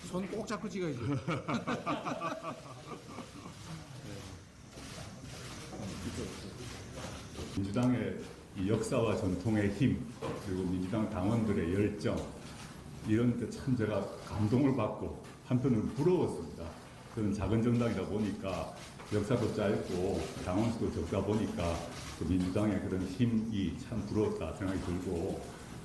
손 꼭 잡고 찍어야지. 민주당의 이 역사와 전통의 힘, 그리고 민주당 당원들의 열정, 이런 데 참 제가 감동을 받고 한편으로는 부러웠습니다. 저는 작은 정당이다 보니까 역사도 짧고 당원 수도 적다 보니까 그 민주당의 그런 힘이 참 부러웠다 생각이 들고,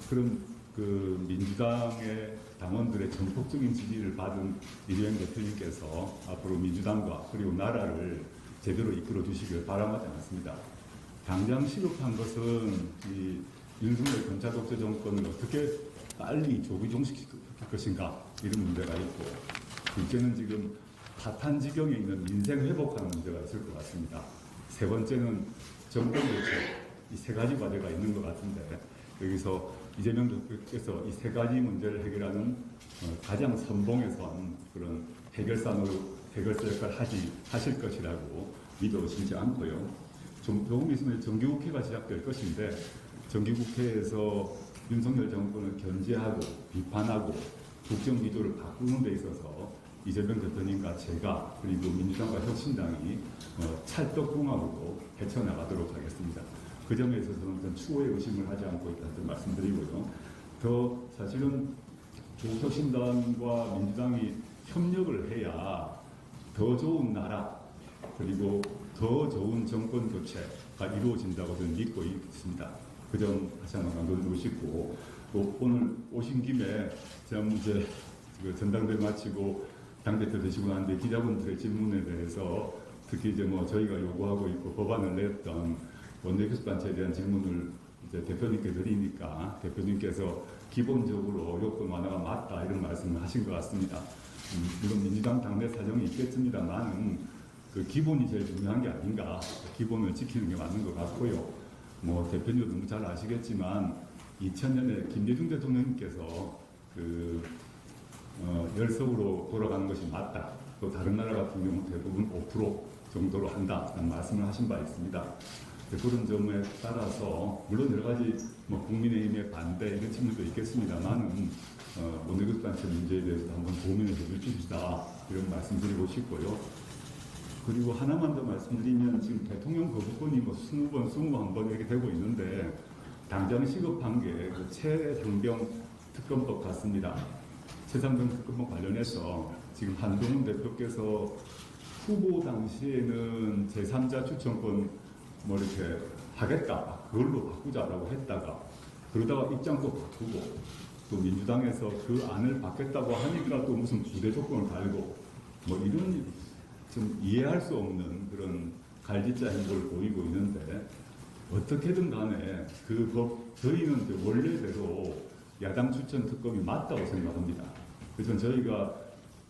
그런 그 민주당의 당원들의 전폭적인 지지를 받은 이재명 대표님께서 앞으로 민주당과 그리고 나라를 제대로 이끌어 주시길 바람하지 않습니다. 당장 시급한 것은 이 윤석열 검찰독재 정권을 어떻게 빨리 조기종식시킬 것인가, 이런 문제가 있고, 둘째는 지금 파탄지경에 있는 민생 회복하는 문제가 있을 것 같습니다. 세 번째는 정권 교체, 이 세 가지 과제가 있는 것 같은데, 여기서 이재명 대표께서 이 세 가지 문제를 해결하는 가장 선봉에서 한 그런 해결사 역할을 하실 것이라고 믿어 의심치 않고요. 조금 있으면 정기국회가 시작될 것인데, 정기국회에서 윤석열 정권을 견제하고 비판하고 국정기조를 바꾸는 데 있어서 이재명 대표님과 제가 그리고 민주당과 혁신당이 찰떡궁합으로 헤쳐나가도록 하겠습니다. 그 점에 있어서는 전 추호의 의심을 하지 않고 있다는 말씀드리고요. 더 사실은 혁신당과 민주당이 협력을 해야 더 좋은 나라, 그리고 더 좋은 정권 교체가 이루어진다고 저는 믿고 있습니다. 그 점 다시 한번 강조드리고 싶고, 또 오늘 오신 김에 제가 이제 그 전당대회 마치고 당대표 되시고 나는데 기자분들의 질문에 대해서 특히 이제 뭐 저희가 요구하고 있고 법안을 냈던 원내교섭단체에 대한 질문을 이제 대표님께 드리니까 대표님께서 기본적으로 요건 완화가 맞다, 이런 말씀을 하신 것 같습니다. 물론 민주당 당내 사정이 있겠습니다만은 그 기본이 제일 중요한 게 아닌가, 기본을 지키는 게 맞는 것 같고요. 뭐 대표님도 너무 잘 아시겠지만 2000년에 김대중 대통령님께서 그 열석으로 돌아가는 것이 맞다, 또 다른 나라 같은 경우 대부분 5% 정도로 한다는 말씀을 하신 바 있습니다. 그런 점에 따라서 물론 여러 가지 뭐 국민의힘의 반대 이런 측면도 있겠습니다만은 원내교섭단체 문제에 대해서 한번 고민을 해주십시다, 이런 말씀드리고 싶고요. 그리고 하나만 더 말씀드리면 지금 대통령 거부권이 뭐 20번, 21번 이렇게 되고 있는데 당장 시급한 게 최상병 특검법 같습니다. 최상병 특검법 관련해서 지금 한동훈 대표께서 후보 당시에는 제3자 추천권 뭐 이렇게 하겠다, 그걸로 바꾸자라고 했다가 그러다가 입장도 바꾸고 또 민주당에서 그 안을 받겠다고 하니까 또 무슨 부대 조건을 달고 뭐 이런 좀 이해할 수 없는 그런 갈짓자 행보를 보이고 있는데, 어떻게든 간에 그 법, 저희는 이제 원래대로 야당 추천 특검이 맞다고 생각합니다. 그래서 저희가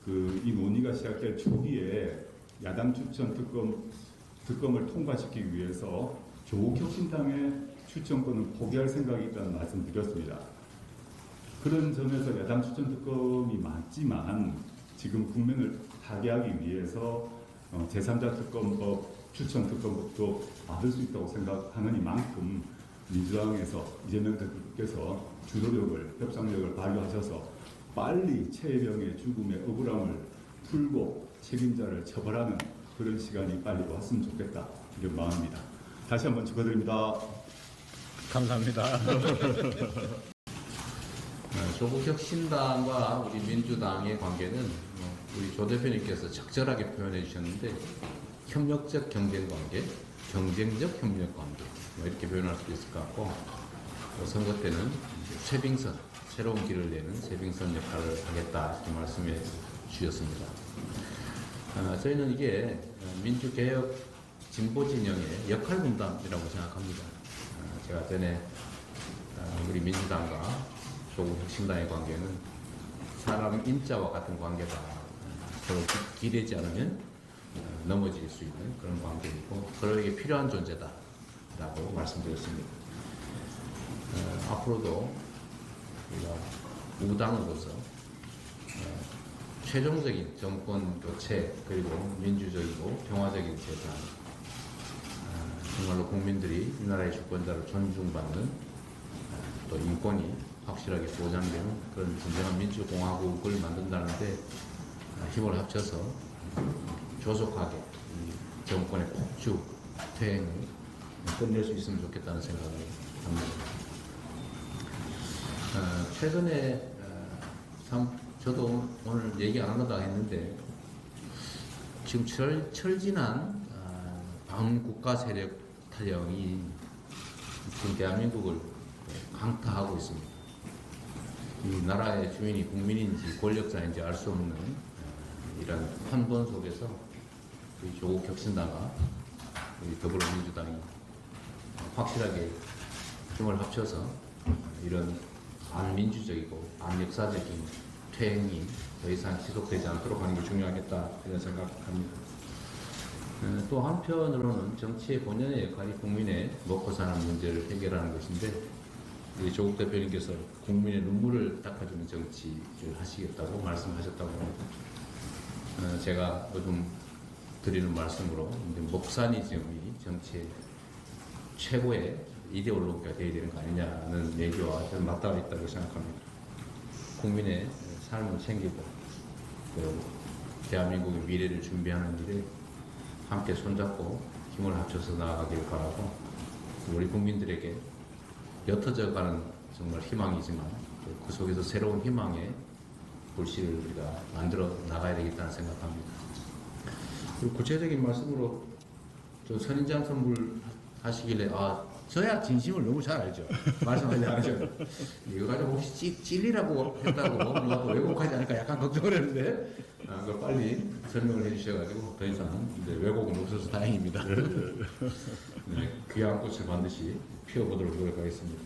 이 논의가 시작될 초기에 야당 추천 특검을 통과시키기 위해서 조국 혁신당의 추천권을 포기할 생각이 있다는 말씀 드렸습니다. 그런 점에서 야당 추천 특검이 맞지만 지금 국면을 타개하기 위해서 제3자 특검법, 추천 특검법도 받을 수 있다고 생각하는 이만큼 민주당에서 이재명 대표께서 주도력을, 협상력을 발휘하셔서 빨리 최혜병의 죽음의 억울함을 풀고 책임자를 처벌하는 그런 시간이 빨리 왔으면 좋겠다, 이런 마음입니다. 다시 한번 축하드립니다. 감사합니다. 조국 혁신당과 우리 민주당의 관계는 우리 조 대표님께서 적절하게 표현해 주셨는데, 협력적 경쟁 관계, 경쟁적 협력 관계, 이렇게 표현할 수도 있을 것 같고, 선거 때는 쇄빙선, 새로운 길을 내는 쇄빙선 역할을 하겠다, 이렇게 말씀해 주셨습니다. 저희는 이게 민주개혁 진보 진영의 역할 분담이라고 생각합니다. 제가 전에 우리 민주당과 조국 혁신당의 관계는 사람 인자와 같은 관계다. 서로 기대지 않으면 넘어질 수 있는 그런 관계이고, 그러기에 필요한 존재다라고 말씀드렸습니다. 앞으로도 우리가 우당으로서 최종적인 정권 교체, 그리고 민주적이고 평화적인 세상, 정말로 국민들이 이 나라의 주권자를 존중받는 또 인권이 확실하게 보장되는 그런 진정한 민주공화국을 만든다는데 힘을 합쳐서 조속하게 이 정권의 폭주 퇴행을 끝낼 수 있으면 좋겠다는 생각을 합니다. 최근에 저도 오늘 얘기 안 한다고 했는데 지금 철진한 반국가 세력 타령이 지금 대한민국을 강타하고 있습니다. 이 나라의 주인이 국민인지 권력자인지 알 수 없는 이런 판본 속에서 우리 조국 혁신당과 우리 더불어민주당이 확실하게 힘을 합쳐서 이런 반민주적이고 반역사적인 퇴행이 더 이상 지속되지 않도록 하는 게 중요하겠다 이런 생각합니다. 또 한편으로는 정치의 본연의 역할이 국민의 먹고 사는 문제를 해결하는 것인데 우리 조국 대표님께서 국민의 눈물을 닦아주는 정치를 하시겠다고 말씀하셨다고 합니다. 제가 요즘 드리는 말씀으로 목사니즘이 정치의 최고의 이데올로기가 되어야 되는 거 아니냐는 얘기와 저는 맞닿아 있다고 생각합니다. 국민의 삶을 챙기고 또 대한민국의 미래를 준비하는 일에 함께 손잡고 힘을 합쳐서 나아가길 바라고 우리 국민들에게 옅어져 가는 정말 희망이지만 그 속에서 새로운 희망의 불씨를 우리가 만들어 나가야 되겠다는 생각합니다. 그리고 구체적인 말씀으로 저 선인장 선물 하시길래 저야 진심을 너무 잘 알죠. 말씀하지 않으셔도 이거 가지고 혹시 찔리라고 했다고 누가 또 왜곡하지 않을까 약간 걱정을 했는데 그걸 빨리 설명을 해주셔가지고 더 이상 이제 왜곡은 없어서 다행입니다. 네, 귀한 꽃을 반드시 피워보도록 노력하겠습니다.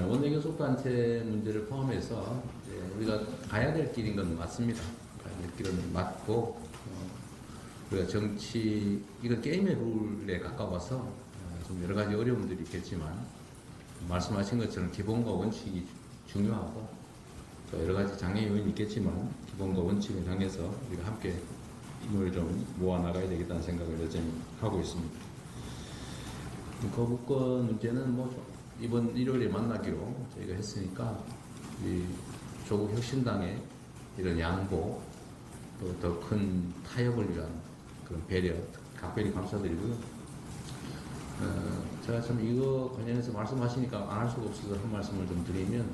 원내교섭단체 문제를 포함해서 우리가 가야 될 길인 건 맞습니다. 가야 될 길은 맞고 우리가 정치 이건 게임의 룰에 가까워서 좀 여러 가지 어려움들이 있겠지만 말씀하신 것처럼 기본과 원칙이 중요하고 또 여러 가지 장애 요인이 있겠지만 기본과 원칙을 향해서 우리가 함께 힘을 좀 모아 나가야 되겠다는 생각을 여전히 하고 있습니다. 거부권 문제는 뭐 이번 일요일에 만나기로 저희가 했으니까 이 조국 혁신당의 이런 양보 또 더 큰 타협을 위한 그런 배려 각별히 감사드리고요. 제가 참 이거 관련해서 말씀하시니까 안 할 수가 없어서 한 말씀을 좀 드리면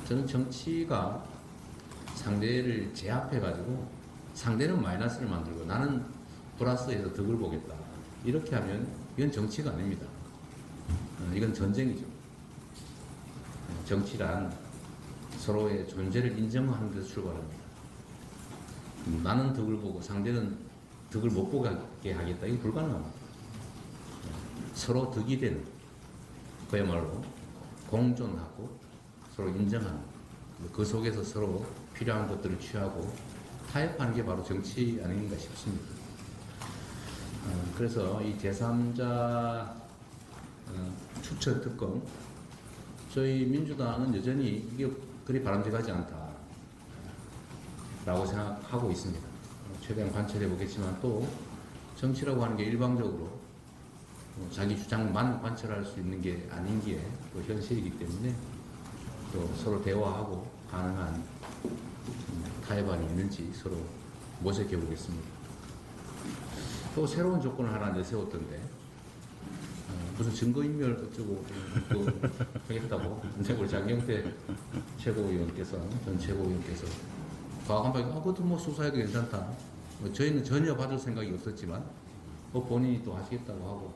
저는 정치가 상대를 제압해가지고 상대는 마이너스를 만들고 나는 플러스에서 덕을 보겠다 이렇게 하면 이건 정치가 아닙니다. 이건 전쟁이죠. 정치란 서로의 존재를 인정하는 데서 출발합니다. 나는 덕을 보고 상대는 덕을 못 보게 하겠다. 이건 불가능합니다. 서로 덕이 되는 그야말로 공존하고 서로 인정하는 그 속에서 서로 필요한 것들을 취하고 타협하는 게 바로 정치 아닌가 싶습니다. 그래서 이 제3자 추천 특검 저희 민주당은 여전히 이게 그리 바람직하지 않다라고 생각하고 있습니다. 최대한 관찰해 보겠지만 또 정치라고 하는 게 일방적으로 자기 주장만 관철할 수 있는 게 아닌기에 또 현실이기 때문에 또 서로 대화하고 가능한 타협안이 있는지 서로 모색해 보겠습니다. 또 새로운 조건을 하나 내세웠던데 무슨 증거인멸 어쩌고 하겠다고 우리 장경태 최고위원께서 전 최고위원께서 과감하게 그것도 뭐 수사해도 괜찮다. 저희는 전혀 받을 생각이 없었지만 본인이 또 하시겠다고 하고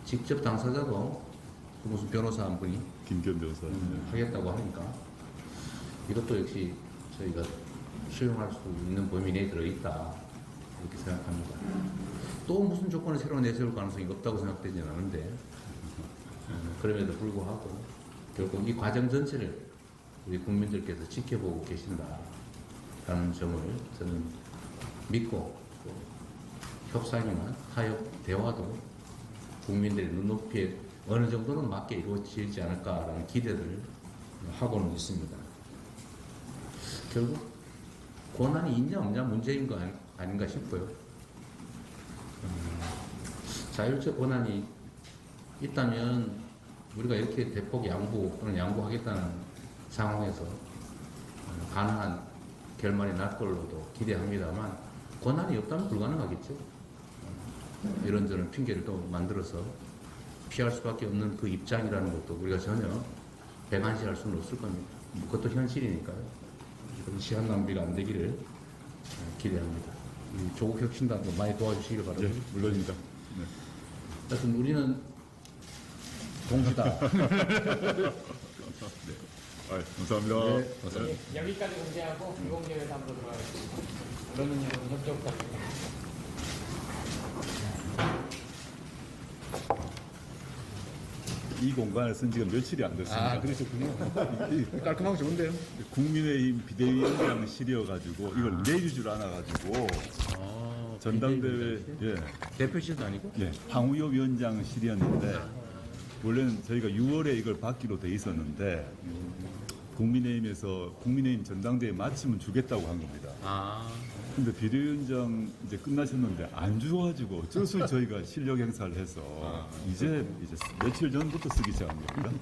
직접 당사자도 무슨 변호사 한 분이 김기현 변호사 하겠다고 하니까 이것도 역시 저희가 수용할 수 있는 범위 내에 들어있다 이렇게 생각합니다. 또 무슨 조건을 새로 내세울 가능성이 없다고 생각되지는 않은데 그럼에도 불구하고 결국 이 과정 전체를 우리 국민들께서 지켜보고 계신다라는 점을 저는 믿고 또 협상이나 타협, 대화도 국민들의 눈높이에 어느 정도는 맞게 이루어지지 않을까라는 기대를 하고는 있습니다. 결국 권한이 있냐 없냐 문제인 거 아닌가 싶어요. 자율적 권한이 있다면 우리가 이렇게 대폭 양보 또는 양보하겠다는 상황에서 가능한 결말이 날 걸로도 기대합니다만 권한이 없다면 불가능하겠죠. 이런저런 핑계를 또 만들어서 피할 수밖에 없는 그 입장이라는 것도 우리가 전혀 배관시할 수는 없을 겁니다. 그것도 현실이니까요. 그런 시간 낭비가 안 되기를 기대합니다. 이 조국 혁신단도 많이 도와주시길 바랍니다. 예, 물론입니다. 네. 하여튼 우리는 동지다. 감사합니다. 네, 감사합니다. 여기까지 공개하고 비공개에서 한번 들어가겠습니다. 그러면 여러분 협조 부탁드립니다. 이 공간을 쓴 지가 며칠이 안 됐습니다. 아, 그러셨군요. 깔끔하고 좋은데요? 국민의힘 비대위원장실이어가지고 이걸 내줄 줄 알아가지고 전당대회 대표실도 아니고? 황우여 위원장실이었는데 원래는 저희가 6월에 이걸 받기로 돼 있었는데 국민의힘에서 국민의힘 전당대회 마치면 주겠다고 한 겁니다. 아, 근데 비대위원장 이제 끝나셨는데 안 주어가지고 어쩔 수 없이 저희가 실력 행사를 해서 이제 며칠 전부터 쓰기 시작한 겁니다.